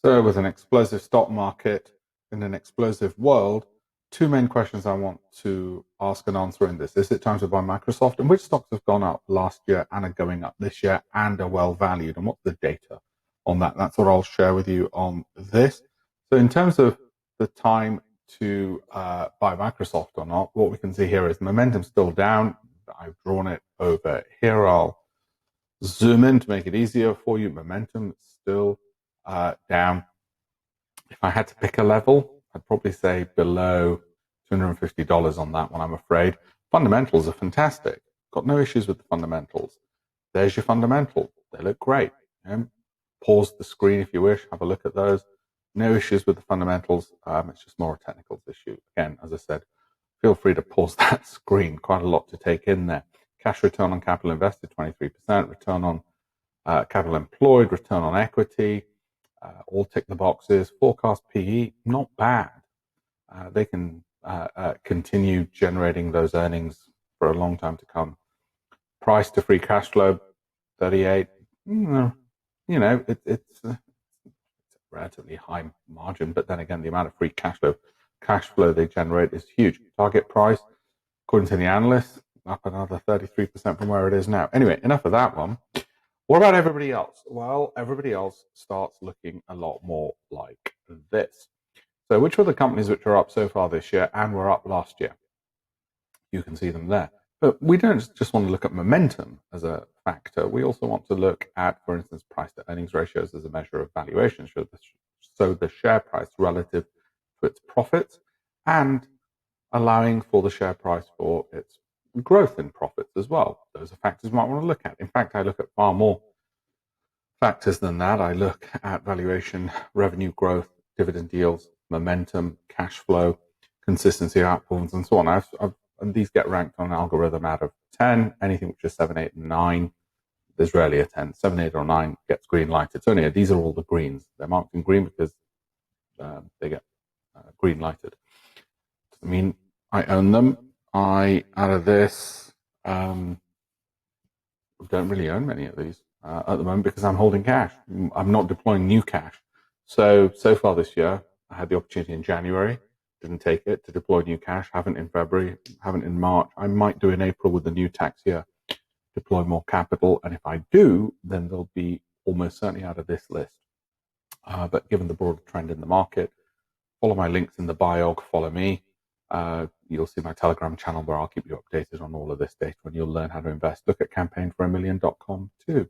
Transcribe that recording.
So with an explosive stock market in an explosive world, two main questions I want to ask and answer in this. Is it time to buy Microsoft? And which stocks have gone up last year and are going up this year and are well valued? And what's the data on that? That's what I'll share with you on this. So in terms of the time to buy Microsoft or not, what we can see here is momentum still down. I've drawn it over here. I'll zoom in to make it easier for you. Momentum still down. If I had to pick a level, I'd probably say below $250 on that one, I'm afraid. Fundamentals are fantastic. Got no issues with the fundamentals. There's your fundamental. They look great. Pause the screen if you wish. Have a look at those. No issues with the fundamentals. It's just more a technicals issue. Again, as I said, feel free to pause that screen. Quite a lot to take in there. Cash return on capital invested, 23%. Return on capital employed, return on equity, all tick the boxes. Forecast PE, not bad. They can continue generating those earnings for a long time to come. Price to free cash flow, 38. It's a relatively high margin, but then again, the amount of free cash flow they generate is huge. Target price, according to the analysts, up another 33% from where it is now. Anyway, enough of that one. What about everybody else? Well, everybody else starts looking a lot more like this. So which were the companies which are up so far this year and were up last year? You can see them there. But we don't just want to look at momentum as a factor. We also want to look at, for instance, price to earnings ratios as a measure of valuation. So the share price relative to its profits and allowing for the share price for its growth in profits as well. Those are factors you might want to look at. In fact, I look at far more factors than that. I look at valuation, revenue growth, dividend yields, momentum, cash flow, consistency of outperformance, and so on. And these get ranked on an algorithm out of 10. Anything which is 7, 8, and 9, there's rarely a 10. 7, 8, or 9 gets green lighted. So anyway, these are all the greens. They're marked in green because they get green lighted. I mean, I own them. Out of this, don't really own many of these at the moment because I'm holding cash. I'm not deploying new cash. So far this year, I had the opportunity in January, didn't take it, to deploy new cash. Haven't in February, haven't in March. I might do in April with the new tax year, deploy more capital. And if I do, then they'll be almost certainly out of this list. But given the broader trend in the market, follow my links in the bio, follow me. You'll see my Telegram channel where I'll keep you updated on all of this data and you'll learn how to invest. Look at campaignforamillion.com too.